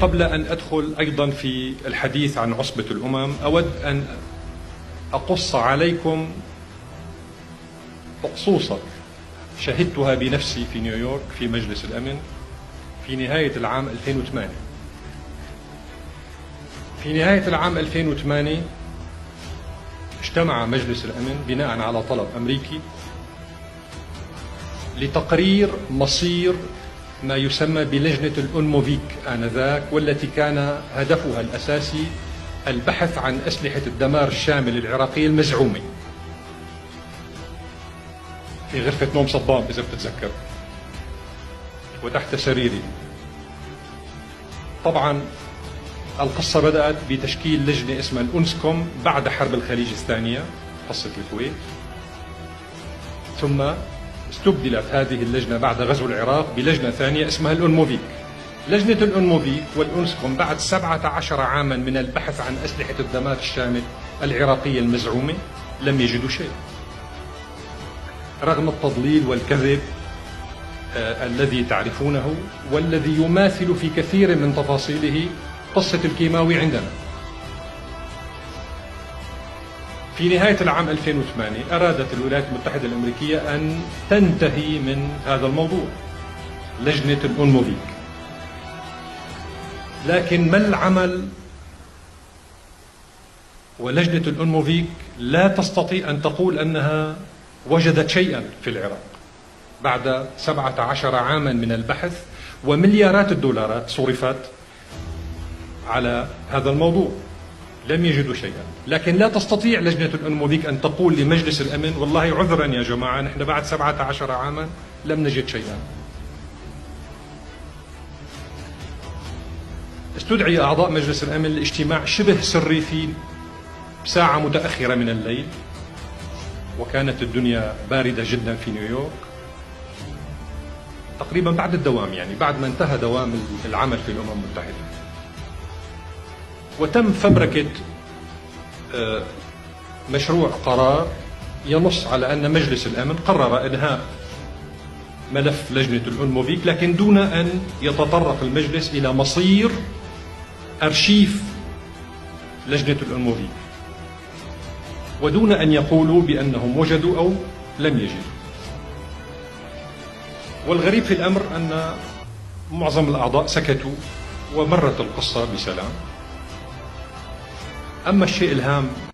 قبل أن أدخل أيضا في الحديث عن عصبة الأمم، أود أن أقص عليكم أقصوصة شهدتها بنفسي في نيويورك في مجلس الأمن في نهاية العام 2008. في نهاية العام 2008 اجتمع مجلس الأمن بناء على طلب أمريكي لتقرير مصير ما يسمى بلجنة الأنموفيك آنذاك، والتي كان هدفها الأساسي البحث عن أسلحة الدمار الشامل العراقية المزعومة في غرفة نوم صدام إذا بتتذكر وتحت سريري. طبعا القصة بدأت بتشكيل لجنة اسمها الأنسكوم بعد حرب الخليج الثانية، قصة الكويت، ثم استبدلت هذه اللجنة بعد غزو العراق بلجنة ثانية اسمها الأنموفيك. لجنة الأنموفيك والأنسكوم بعد 17 عاما من البحث عن أسلحة الدمار الشامل العراقية المزعومة لم يجدوا شيء، رغم التضليل والكذب الذي تعرفونه والذي يماثل في كثير من تفاصيله قصة الكيماوي عندنا. في نهاية العام 2008 أرادت الولايات المتحدة الأمريكية أن تنتهي من هذا الموضوع، لجنة الأنموفيك. لكن ما العمل؟ ولجنة الأنموفيك لا تستطيع أن تقول أنها وجدت شيئا في العراق بعد 17 عاما من البحث، ومليارات الدولارات صرفت على هذا الموضوع، لم يجدوا شيئا. لكن لا تستطيع لجنة الأنموفيك أن تقول لمجلس الأمن والله عذرا يا جماعة نحن بعد 17 عاما لم نجد شيئا. استدعي أعضاء مجلس الأمن لاجتماع شبه سري في ساعة متأخرة من الليل، وكانت الدنيا باردة جدا في نيويورك، تقريبا بعد الدوام، يعني بعد ما انتهى دوام العمل في الأمم المتحدة. وتم فبركة مشروع قرار ينص على أن مجلس الأمن قرر إنهاء ملف لجنة الأنموفيك، لكن دون أن يتطرق المجلس إلى مصير أرشيف لجنة الأنموفيك، ودون أن يقولوا بأنهم وجدوا أو لم يجدوا. والغريب في الأمر أن معظم الأعضاء سكتوا ومرت القصة بسلام. أما الشيء الهام